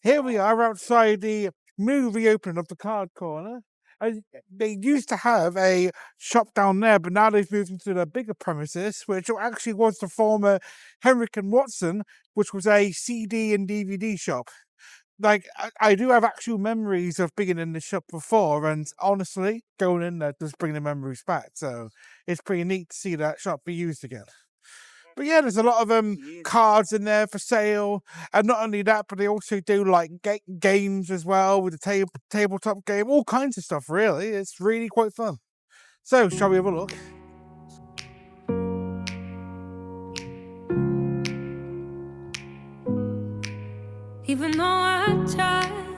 Here we are outside the new reopening of the Card Corner. They used to have a shop down there, but now they've moved into the bigger premises, which actually was the former Henrik and Watson, which was a CD and DVD shop. Like, I do have actual memories of being in the shop before, and honestly, going in there does bring the memories back. So it's pretty neat to see that shop be used again. But yeah, there's a lot of cards in there for sale, and not only that, but they also do like games as well with the tabletop game, all kinds of stuff. Really, it's really quite fun. So, shall we have a look? Even though I tried,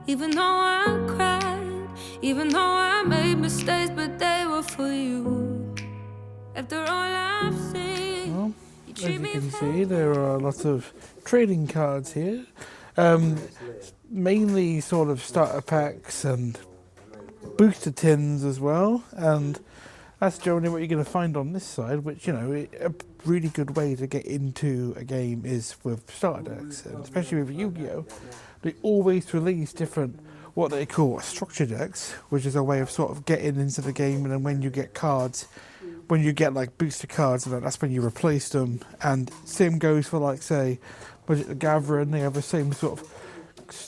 even though I cried, even though I made mistakes, but they were for you. After all I've seen, well, as you can see, there are lots of trading cards here. Mainly sort of starter packs and booster tins as well, and that's generally what you're going to find on this side, which, a really good way to get into a game is with starter decks, and especially with Yu-Gi-Oh! They always release different, what they call structure decks, which is a way of sort of getting into the game, and then when you get cards, when you get like booster cards, that's when you replace them, and same goes for like, say, Magic the Gathering. They have the same sort of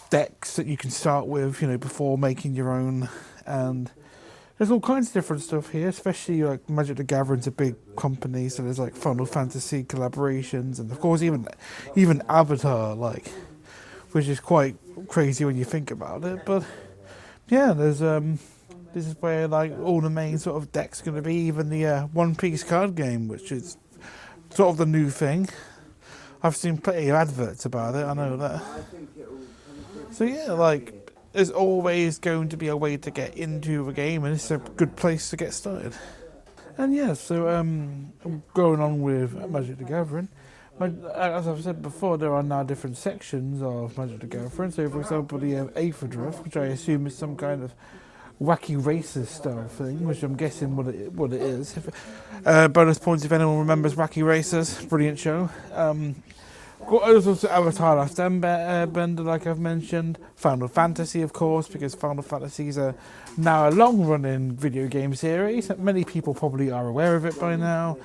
decks that you can start with, before making your own, and there's all kinds of different stuff here, especially like Magic the Gathering's a big company, so there's like Final Fantasy collaborations, and of course even Avatar, like, which is quite crazy when you think about it. But yeah, there's this is where like all the main sort of decks are going to be, even the One Piece card game, which is sort of the new thing. I've seen plenty of adverts about it, I know that. So yeah, like, there's always going to be a way to get into a game, and it's a good place to get started. And yeah, so going on with Magic the Gathering, as I've said before, there are now different sections of Magic the Gathering. So for example, the Aether Drift, which I assume is some kind of wacky racist style thing, which I'm guessing what it is. Bonus points if anyone remembers Wacky Racers, brilliant show. There's also Avatar Last Airbender, like I've mentioned. Final Fantasy, of course, because Final Fantasy is now a long-running video game series. Many people probably are aware of it by now.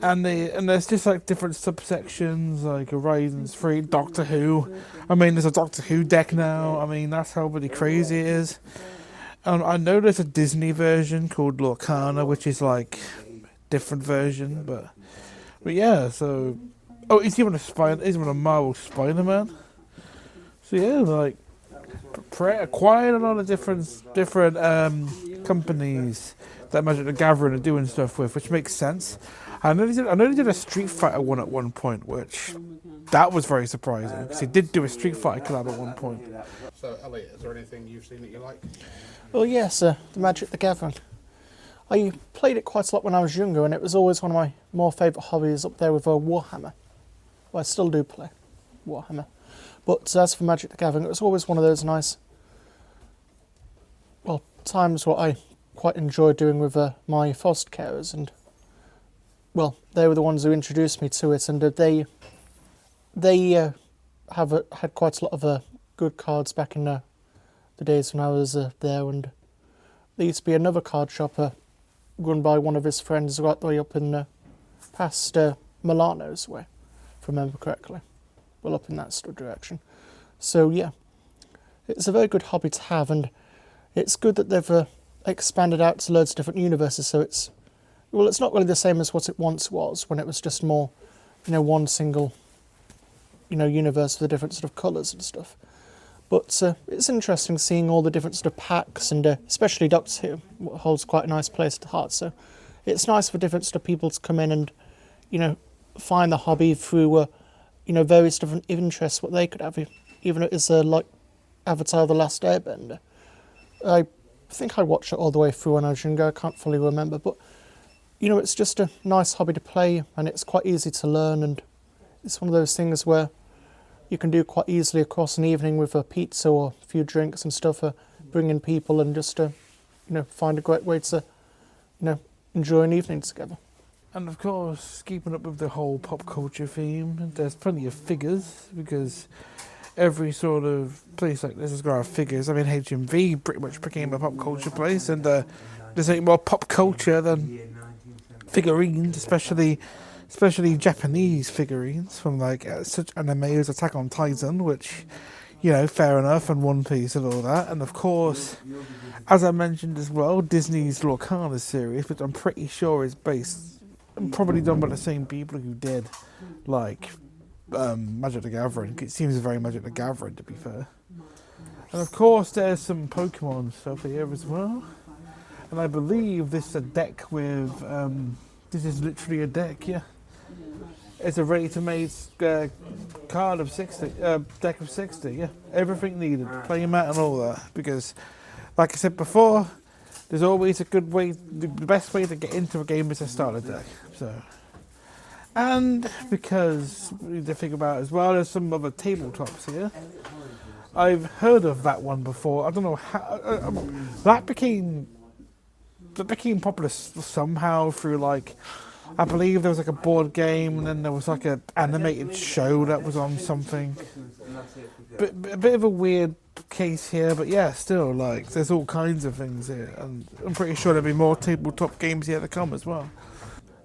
And there's just like different subsections, like Horizons 3, Doctor Who. I mean, there's a Doctor Who deck now. I mean, that's how really crazy it is. I know there's a Disney version called Lorcana, which is like different version, but yeah, so... Oh, it's even a Marvel Spider-Man. So yeah, like, quite a lot of different companies that Magic the Gathering are doing stuff with, which makes sense. I know they did a Street Fighter one at one point, which that was very surprising, because they did do a Street Fighter collab at one point. So, Elliot, is there anything you've seen that you like? Well, yes, the Magic the Gathering. I played it quite a lot when I was younger, and it was always one of my more favourite hobbies, up there with Warhammer. Well, I still do play Warhammer. But as for Magic the Gathering, it was always one of those nice, well, times what I quite enjoyed doing with my foster carers. And, well, they were the ones who introduced me to it, and they had quite a lot of good cards back in the days when I was there. And there used to be another card shop run by one of his friends right the way up in past Milano's way, if I remember correctly. Well, up in that sort of direction. So yeah, it's a very good hobby to have, and it's good that they've expanded out to loads of different universes. So it's not really the same as what it once was, when it was just more, one single, universe with the different sort of colours and stuff. But it's interesting seeing all the different sort of packs, and especially Doctor Who holds quite a nice place at the heart. So it's nice for different sort of people to come in and, find the hobby through, various different interests, what they could have, even if it's like Avatar The Last Airbender. I think I watched it all the way through when I was younger, I can't fully remember, but, it's just a nice hobby to play, and it's quite easy to learn, and it's one of those things where you can do quite easily across an evening with a pizza or a few drinks and stuff, bring in people and just, find a great way to, enjoy an evening together. And of course, keeping up with the whole pop culture theme, there's plenty of figures, because every sort of place like this has got to have figures. I mean, HMV pretty much became a pop culture place, and there's ain't more pop culture than figurines, especially Japanese figurines from like such anime as Attack on Titan, which, you know, fair enough, and One Piece and all that. And of course, as I mentioned as well, Disney's Lorcana series, which I'm pretty sure is based and probably done by the same people who did like Magic the Gathering. It seems very Magic the Gathering, to be fair. And of course, there's some Pokemon stuff here as well. And I believe this is a deck with this is literally a deck, yeah. It's a ready-to-made card of 60, deck of 60, yeah. Everything needed, playmat and all that. Because, like I said before, there's always a good way, the best way to get into a game is to start a deck. So, and because we need to think about as well, there's some other tabletops here. I've heard of that one before. I don't know how that became popular somehow through like. I believe there was like a board game, and then there was like an animated show that was on something. But a bit of a weird case here, but yeah, still, like, there's all kinds of things here, and I'm pretty sure there'll be more tabletop games here to come as well.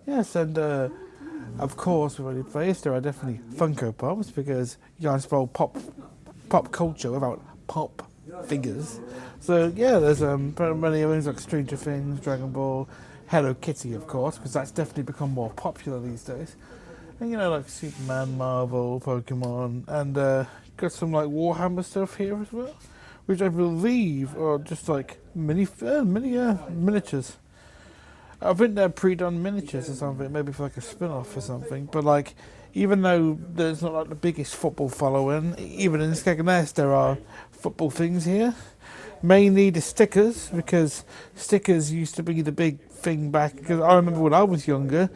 Yes, and of course, with any place, there are definitely Funko Pops, because you can't spell pop culture without pop figures. So yeah, there's many things like Stranger Things, Dragon Ball, Hello Kitty, of course, because that's definitely become more popular these days. And you know, like Superman, Marvel, Pokemon, and got some like Warhammer stuff here as well, which I believe are just like miniatures. I think they're pre-done miniatures or something, maybe for like a spin-off or something. But like, even though there's not like the biggest football following, even in Skegness there are football things here. Mainly the stickers, because stickers used to be the big thing back. Because I remember when I was younger,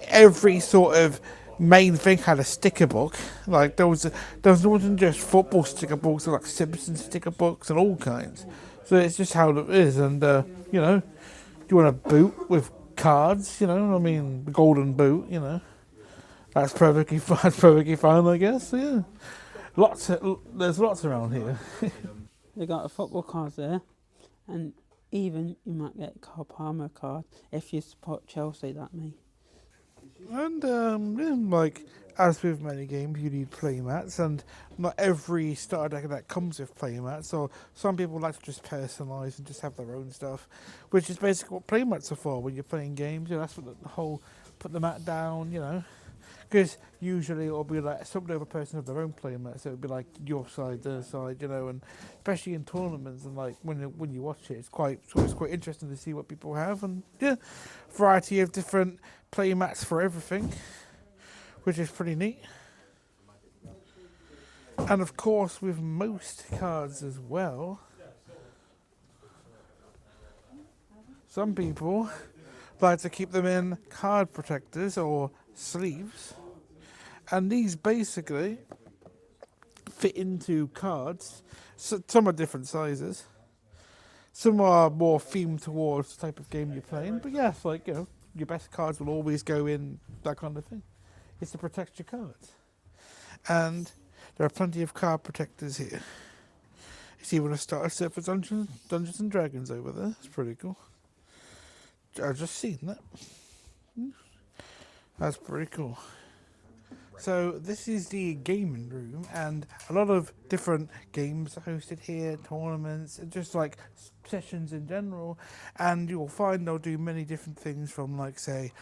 every sort of main thing had a sticker book. Like there was more than just football sticker books, there were like Simpson sticker books and all kinds. So it's just how it is. And you know, you want a boot with cards, you know, I mean, the golden boot, you know, that's perfectly fine, I guess. So, yeah, there's lots around here. They got a football card there, and even you might get a Carl Palmer card if you support Chelsea, that me. And yeah, like, as with many games, you need playmats, and not every starter deck that comes with playmats. So some people like to just personalise and just have their own stuff, which is basically what playmats are for when you're playing games. You know, that's what the whole put the mat down, you know. Because usually it'll be like some other person have their own playmat, so it'll be like your side, their side, you know, and especially in tournaments and like when you watch it, it's quite interesting to see what people have, and yeah, variety of different playmats for everything, which is pretty neat. And of course, with most cards as well, some people like to keep them in card protectors or sleeves, and these basically fit into cards. So some are different sizes, some are more themed towards the type of game you're playing, but yes, like, you know, your best cards will always go in that kind of thing. It's to protect your cards, and there are plenty of card protectors here. You see, when I started set for Dungeons and Dragons over there, it's pretty cool. I've just seen that. That's pretty cool. So this is the gaming room, and a lot of different games are hosted here, tournaments, and just like sessions in general. And you'll find they'll do many different things, from like, say,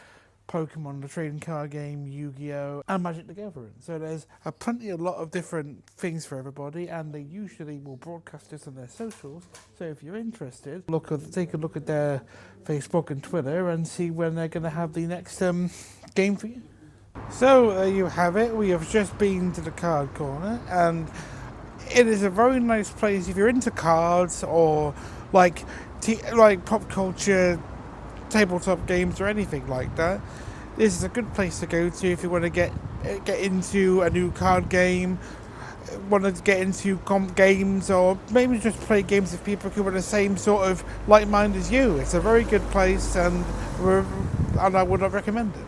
Pokémon, the trading card game, Yu-Gi-Oh, and Magic the Gathering. So there's a lot of different things for everybody, and they usually will broadcast this on their socials. So if you're interested, take a look at their Facebook and Twitter and see when they're going to have the next game for you. So there you have it. We have just been to the card corner, and it is a very nice place if you're into cards or like pop culture, tabletop games or anything like that. This is a good place to go to if you want to get into a new card game, want to get into comp games, or maybe just play games with people who are the same sort of like mind as you. It's a very good place, and I would recommend it.